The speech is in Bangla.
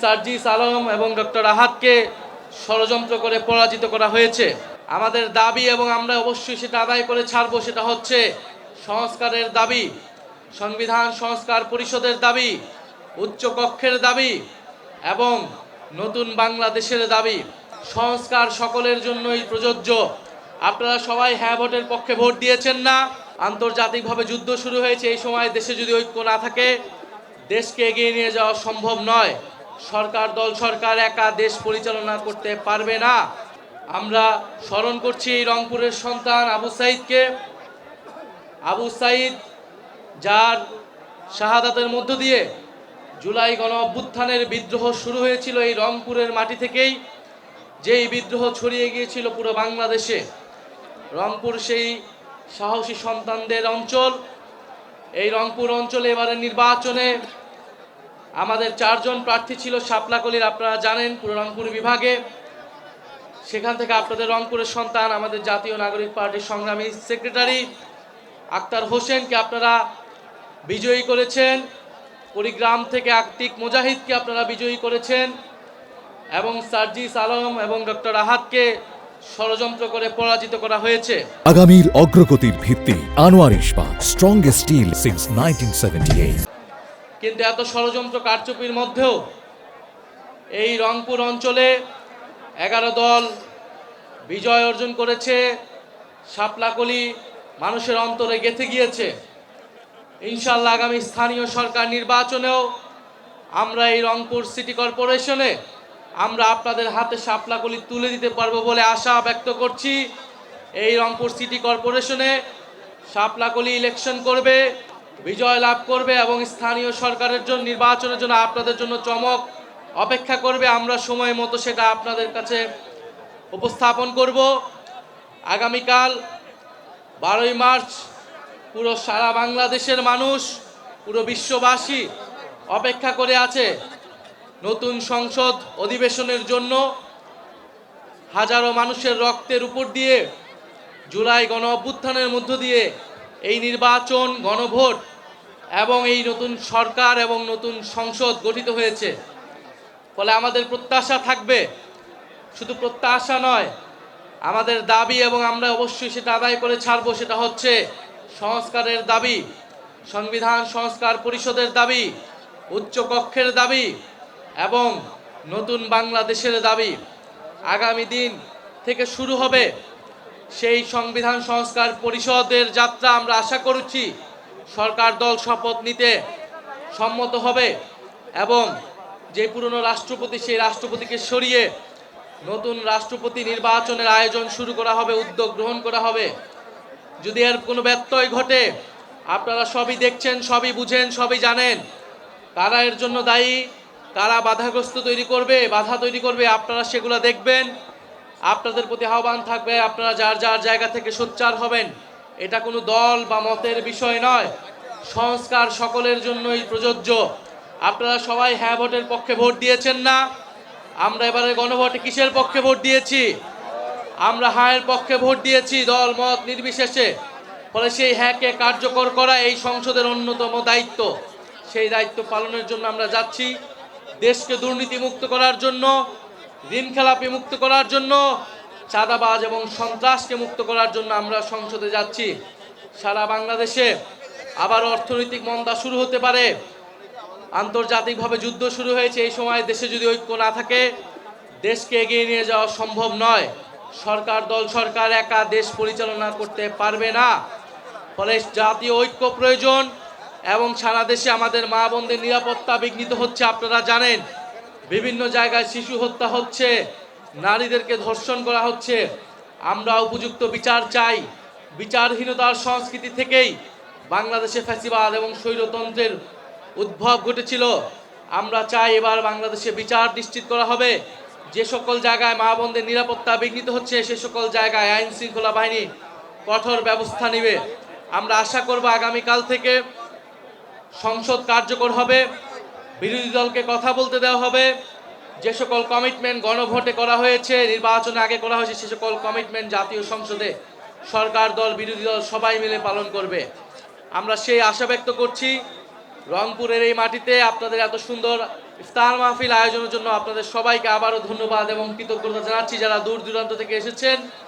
সার্জিস আলম এবং ডক্টর আহাদকে ষড়যন্ত্র করে পরাজিত করা হয়েছে। আমাদের দাবি এবং আমরা অবশ্যই সেটা আদায় করে ছাড়ব, সেটা হচ্ছে সংস্কারের দাবি, সংবিধান সংস্কার পরিষদের দাবি, উচ্চকক্ষের দাবি এবং নতুন বাংলাদেশের দাবি। সংস্কার সকলের জন্যই প্রযোজ্য। আপনারা সবাই হ্যাঁ ভোটের পক্ষে ভোট দিয়েছেন না। আন্তর্জাতিকভাবে যুদ্ধ শুরু হয়েছে। এই সময় দেশে যদি ঐক্য না থাকে দেশকে এগিয়ে নিয়ে যাওয়া সম্ভব নয়। সরকার একা দেশ পরিচালনা করতে পারবে না। আমরা স্মরণ করছি রংপুরের সন্তান আবু সাঈদকে। আবু সাঈদ যার শাহাদাতের মধ্য দিয়ে জুলাই গণ অভ্যুত্থানের বিদ্রোহ শুরু হয়েছিল এই রংপুরের মাটি থেকেই, যেই বিদ্রোহ ছড়িয়ে গিয়েছিল পুরো বাংলাদেশে। রংপুর সেই সাহসী সন্তানদের অঞ্চল। এই রংপুর অঞ্চলে এবারের নির্বাচনে আমাদের 4 জন প্রার্থী ছিল শাপলাকলির, আপনারা জানেন, পুরো রংপুর বিভাগে। সেখান থেকে আপনাদের রংপুরের সন্তান আমাদের জাতীয় নাগরিক পার্টির সংগ্রামী সেক্রেটারি আক্তার হোসেনকে আপনারা বিজয়ী করেছেন। কুড়িগ্রাম থেকে আতিক মুজাহিদকে আপনারা বিজয়ী করেছেন এবং সার্জিস আলম এবং ডক্টর আহাদকে ষড়যন্ত্র করে পরাজিত করা হয়েছে। আগামীর অগ্রগতির ভিত্তি আনোয়ার ইস্পাত, স্ট্রংগেস্ট স্টিল সিন্স 1978। কিন্তু এত ষড়যন্ত্র কারচুপির মধ্যেও এই রংপুর অঞ্চলে 11 দল বিজয় অর্জন করেছে। শাপলাকলি মানুষের অন্তরে গেঁথে গিয়েছে। ইনশাআল্লাহ আগামী স্থানীয় সরকার নির্বাচনেও আমরা এই রংপুর সিটি কর্পোরেশনে আমরা আপনাদের হাতে শাপলাকলি তুলে দিতে পারবো বলে আশা ব্যক্ত করছি। এই রংপুর সিটি কর্পোরেশনে শাপলাকলি ইলেকশন করবে, বিজয় লাভ করবে এবং স্থানীয় সরকারের জন্য নির্বাচনের জন্য আপনাদের জন্য চমক অপেক্ষা করবে। আমরা সময় মতো সেটা আপনাদের কাছে উপস্থাপন করব। আগামীকাল 12ই মার্চ পুরো সারা বাংলাদেশের মানুষ, পুরো বিশ্ববাসী অপেক্ষা করে আছে নতুন সংসদ অধিবেশনের জন্য। হাজারো মানুষের রক্তের উপর দিয়ে জুলাই গণ অভ্যুত্থানের মধ্য দিয়ে এই নির্বাচন, গণভোট এবং এই নতুন সরকার এবং নতুন সংসদ গঠিত হয়েছে। ফলে আমাদের প্রত্যাশা থাকবে, শুধু প্রত্যাশা নয়, আমাদের দাবি এবং আমরা অবশ্যই সেটা আদায় করে ছাড়ব, সেটা হচ্ছে সংস্কারের দাবি, সংবিধান সংস্কার পরিষদের দাবি, উচ্চকক্ষের দাবি এবং নতুন বাংলাদেশের দাবি। আগামী দিন থেকে শুরু হবে সেই সংবিধান সংস্কার পরিষদের যাত্রা। আমরা আশা করছি সরকার দল শপথ নিতে সম্মত হবে এবং যে পুরনো রাষ্ট্রপতি, সেই রাষ্ট্রপতিকে সরিয়ে নতুন রাষ্ট্রপতি নির্বাচনের আয়োজন শুরু করা হবে, উদ্যোগ গ্রহণ করা হবে। যদি এর কোনো ব্যত্যয় ঘটে, আপনারা সবই দেখছেন, সবই বুঝেন, সবই জানেন, কারা এর জন্য দায়ী, কারা বাধাগ্রস্ত বাধা তৈরি করবে, আপনারা সেগুলো দেখবেন। আপনাদের প্রতি আহ্বান থাকবে, আপনারা যার যার জায়গা থেকে সোচ্চার হবেন। এটা কোনো দল বা মতের বিষয় নয়, সংস্কার সকলের জন্যই প্রযোজ্য। আপনারা সবাই হ্যাঁ ভোটের পক্ষে ভোট দিয়েছেন না। আমরা এবারে গণভোটে কিসের পক্ষে ভোট দিয়েছি? আমরা হ্যাঁর পক্ষে ভোট দিয়েছি, দল মত নির্বিশেষে। ফলে সেই হ্যাঁকে কার্যকর করা এই সংসদের অন্যতম দায়িত্ব। সেই দায়িত্ব পালনের জন্য আমরা যাচ্ছি। দেশকে দুর্নীতিমুক্ত করার জন্য, ঋণ খেলাপি মুক্ত করার জন্য, চাঁদাবাজ এবং সন্ত্রাসকে মুক্ত করার জন্য আমরা সংসদে যাচ্ছি। সারা বাংলাদেশে আবার অর্থনৈতিক মন্দা শুরু হতে পারে। আন্তর্জাতিকভাবে যুদ্ধ শুরু হয়েছে। এই সময় দেশে যদি ঐক্য না থাকে দেশকে এগিয়ে নিয়ে যাওয়া সম্ভব নয়। সরকার একা দেশ পরিচালনা করতে পারবে না। ফলে জাতীয় ঐক্য প্রয়োজন এবং সারা দেশে আমাদের মা বোনদের নিরাপত্তা বিঘ্নিত হচ্ছে। আপনারা জানেন, বিভিন্ন জায়গায় শিশু হত্যা হচ্ছে, নারীদেরকে ধর্ষণ করা হচ্ছে। আমরা উপযুক্ত বিচার চাই। বিচারহীনতার সংস্কৃতি থেকেই বাংলাদেশে ফ্যাসিবাদ এবং স্বৈরতন্ত্রের উদ্ভব ঘটেছিল। আমরা চাই এবার বাংলাদেশে বিচার নিশ্চিত করা হবে। যে সকল জায়গায় মা বোনদের নিরাপত্তা বিঘ্নিত হচ্ছে সে সকল জায়গায় আইন শৃঙ্খলা বাহিনী কঠোর ব্যবস্থা নেবে। আমরা আশা করব আগামীকাল থেকে সংসদ কার্যকর হবে, বিরোধী দলকে কথা বলতে দেওয়া হবে। যে সকল কমিটমেন্ট গণভোটে করা হয়েছে, নির্বাচনে আগে করা হয়েছে, সে সকল কমিটমেন্ট জাতীয় সংসদে সরকার দল, বিরোধী দল সবাই মিলে পালন করবে। আমরা সেই আশা ব্যক্ত করছি। রংপুরের এই মাটিতে আপনাদের এত সুন্দর ইফতার মাহফিল আয়োজনের জন্য আপনাদের সবাইকে আবারও ধন্যবাদ এবং কৃতজ্ঞতা জানাচ্ছি যারা দূর দূরান্ত থেকে এসেছেন।